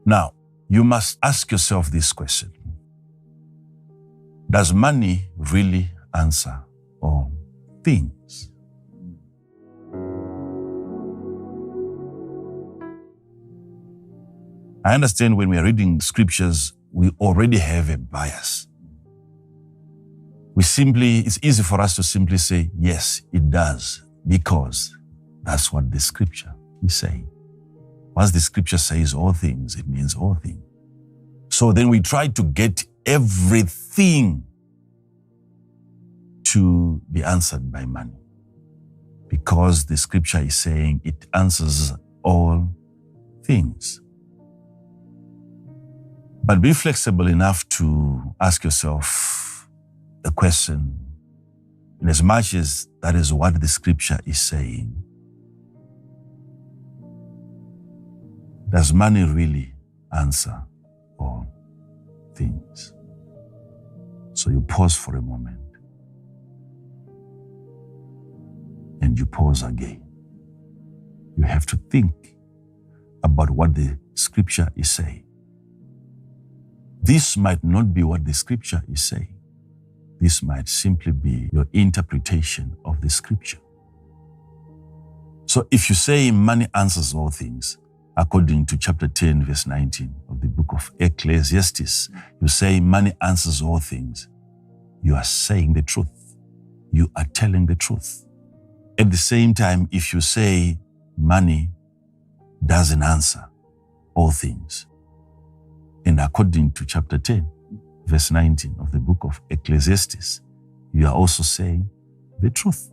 Now, you must ask yourself this question. Does money really answer all things? I understand when we are reading scriptures, we already have a bias. It's easy for us to simply say, yes, it does, because that's what the scripture is saying. Once the scripture says all things, it means all things. So then we try to get everything to be answered by money, because the scripture is saying it answers all things. But be flexible enough to ask yourself the question, in as much as that is what the scripture is saying, does money really answer all things? So you pause for a moment and you pause again. You have to think about what the scripture is saying. This might not be what the scripture is saying. This might simply be your interpretation of the scripture. So if you say money answers all things, according to chapter 10, verse 19 of the book of Ecclesiastes, you say money answers all things, you are saying the truth. You are telling the truth. At the same time, if you say money doesn't answer all things, and according to chapter 10, verse 19 of the book of Ecclesiastes, you are also saying the truth.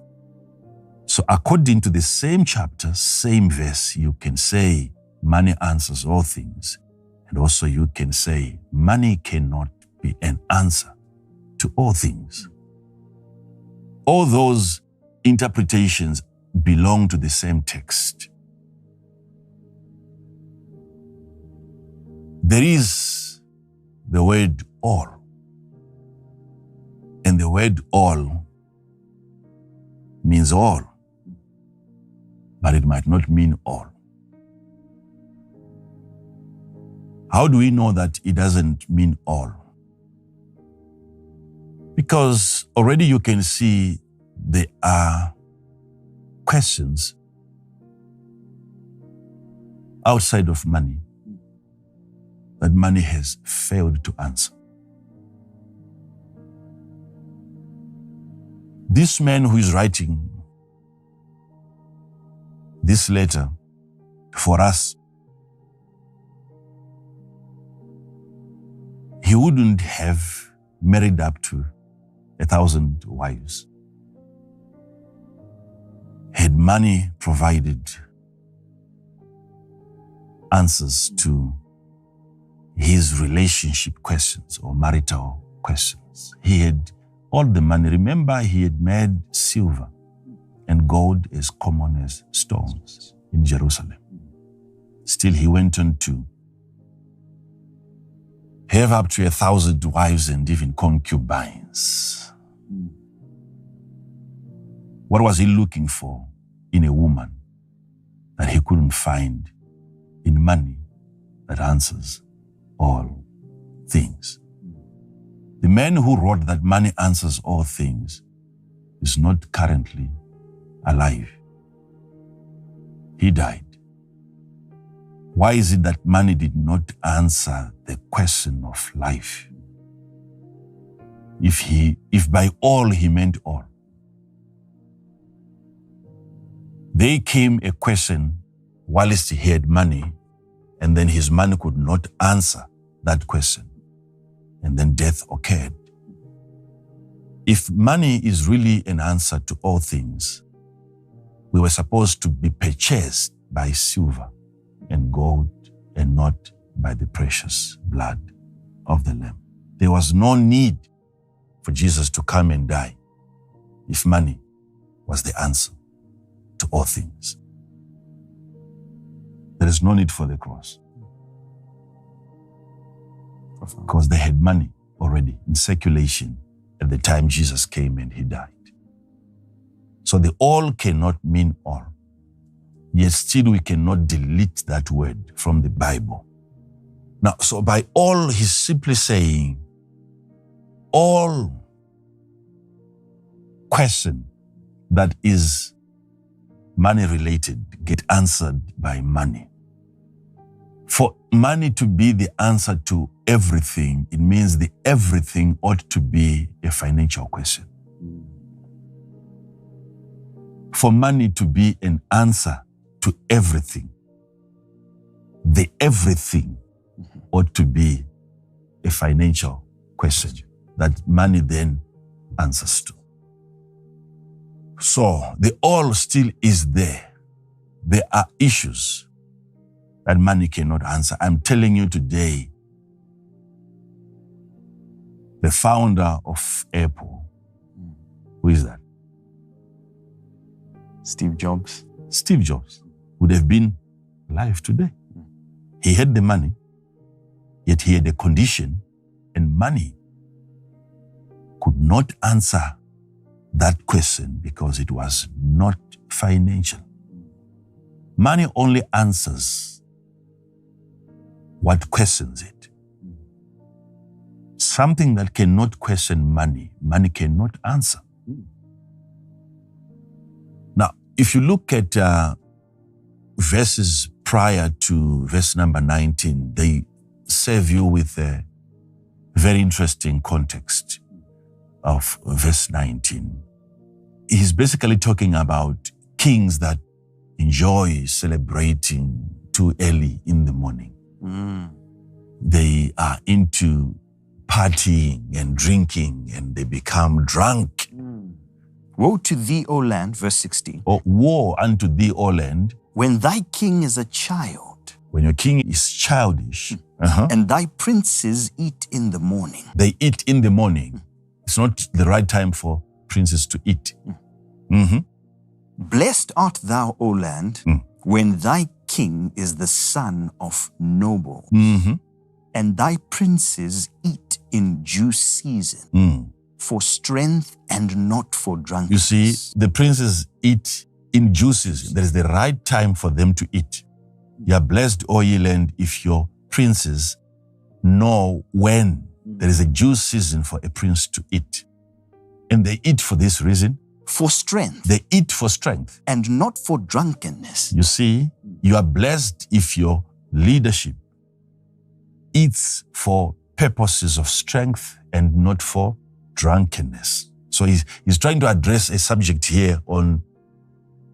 So according to the same chapter, same verse, you can say money answers all things. And also you can say money cannot be an answer to all things. All those interpretations belong to the same text. There is the word all. And the word all means all, but it might not mean all. How do we know that it doesn't mean all? Because already you can see there are questions outside of money that money has failed to answer. This man who is writing this letter for us, he wouldn't have married up to 1,000 wives had money provided answers to his relationship questions or marital questions. He had all the money. Remember, he had made silver and gold as common as stones in Jerusalem. Still, he went on to have up to 1,000 wives and even concubines. What was he looking for in a woman that he couldn't find in money that answers all things? The man who wrote that money answers all things is not currently alive. He died. Why is it that money did not answer the question of life? If by all he meant all. There came a question whilst he had money, and then his money could not answer that question. And then death occurred. If money is really an answer to all things, we were supposed to be purchased by silver and gold and not by the precious blood of the Lamb. There was no need for Jesus to come and die if money was the answer to all things. There is no need for the cross, because they had money already in circulation at the time Jesus came and he died. So the all cannot mean all. Yet still we cannot delete that word from the Bible. Now, so by all, he's simply saying, all question that is money related get answered by money. For money to be the answer to everything, it means the everything ought to be a financial question. For money to be an answer to everything, the everything ought to be a financial question that money then answers to. So the all still is there. There are issues that money cannot answer. I'm telling you today, the founder of Apple, who is that? Steve Jobs. Steve Jobs would have been alive today. He had the money, yet he had a condition, and money could not answer that question because it was not financial. Money only answers what questions it. Something that cannot question money, money cannot answer. Now, if you look at verses prior to verse number 19, they serve you with a very interesting context of verse 19. He's basically talking about kings that enjoy celebrating too early in the morning. They are into partying and drinking, and they become drunk. Woe to thee, O land, verse 16. Or woe unto thee, O land, when thy king is a child, when your king is childish, and thy princes eat in the morning. They eat in the morning. It's not the right time for princes to eat. Blessed art thou, O land, when thy king is the son of noble, and thy princes eat in due season, for strength and not for drunkenness. You see, the princes eat in due season. There is the right time for them to eat. You are blessed, O ye land, if your princes know when there is a due season for a prince to eat. And they eat for this reason. For strength. They eat for strength. And not for drunkenness. You see, you are blessed if your leadership eats for purposes of strength and not for drunkenness. So he's trying to address a subject here on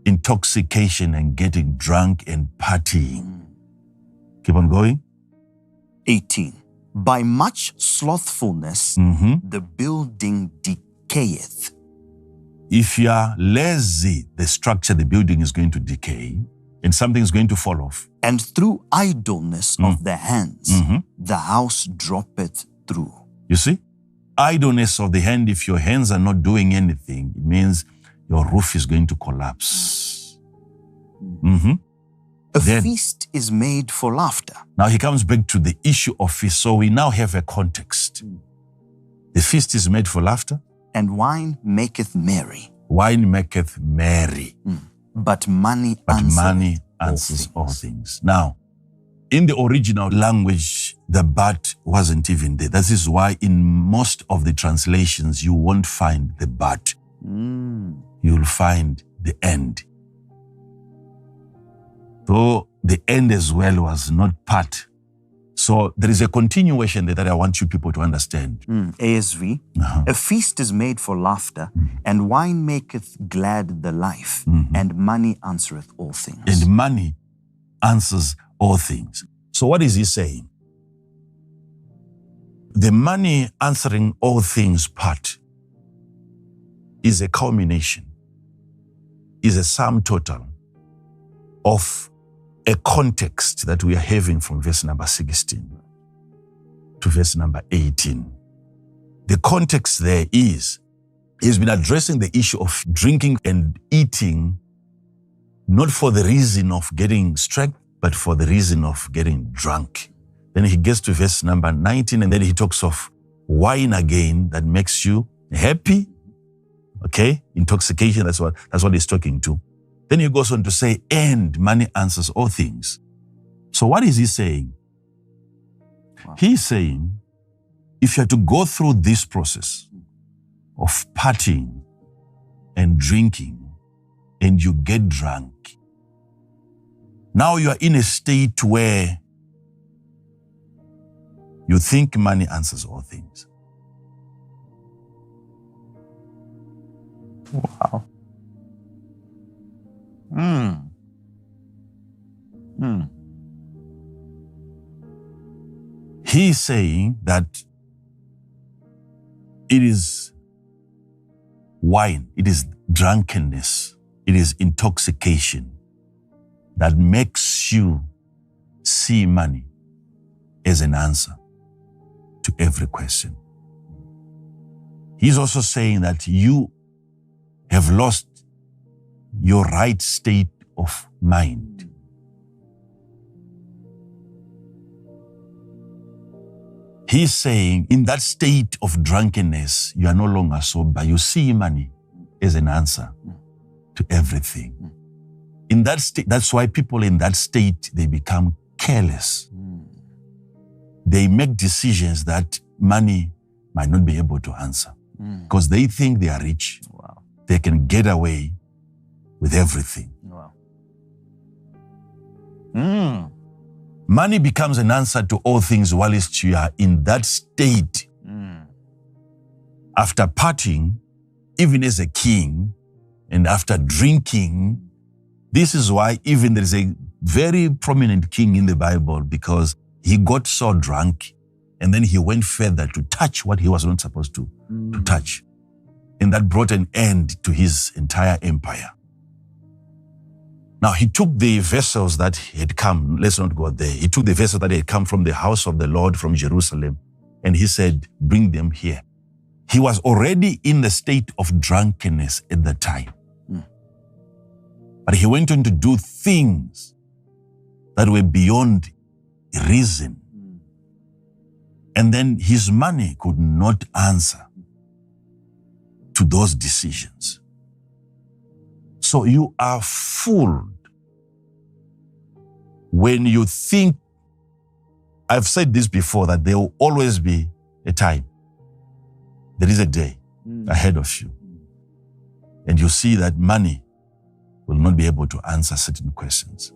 intoxication and getting drunk and partying. Keep on going. 18. By much slothfulness, the building decayeth. If you are lazy, the structure, the building is going to decay and something is going to fall off. And through idleness of the hands, the house droppeth through. You see? Idleness of the hand, if your hands are not doing anything, it means your roof is going to collapse. A feast is made for laughter. Now he comes back to the issue of feast. So we now have a context. The feast is made for laughter. And wine maketh merry. Wine maketh merry. But money answers all things. Now, in the original language, the but wasn't even there. That is why in most of the translations, you won't find the but. You'll find the end. So the end as well was not part. So there is a continuation there that I want you people to understand. ASV, a feast is made for laughter, and wine maketh glad the life, and money answereth all things. And money answers all things. So what is he saying? The money answering all things part is a culmination, is a sum total of a context that we are having from verse number 16 to verse number 18. The context there is, he's been addressing the issue of drinking and eating, not for the reason of getting strength, but for the reason of getting drunk. Then he gets to verse number 19, and then he talks of wine again that makes you happy. Okay? Intoxication, that's what he's talking to. Then he goes on to say, and money answers all things. So what is he saying? Wow. He's saying, if you are to go through this process of partying and drinking, and you get drunk, now you are in a state where you think money answers all things. Wow. He's saying that it is wine, it is drunkenness, it is intoxication that makes you see money as an answer to every question. He's also saying that you have lost your right state of mind. He's saying in that state of drunkenness, you are no longer sober. You see money as an answer to everything. In that state, that's why people in that state, they become careless. They make decisions that money might not be able to answer because they think they are rich. Wow. They can get away with everything. Wow. Money becomes an answer to all things whilst you are in that state. After partying, even as a king, and after drinking, this is why even there is a very prominent king in the Bible, because he got so drunk and then he went further to touch what he was not supposed to touch. And that brought an end to his entire empire. Now, he took the vessels that had come, let's not go there. He took the vessels that had come from the house of the Lord from Jerusalem, and he said, bring them here. He was already in the state of drunkenness at the time. But he went on to do things that were beyond reason. And then his money could not answer to those decisions. So you are fooled when you think, I've said this before, that there will always be a time. There is a day ahead of you. And you see that money will not be able to answer certain questions.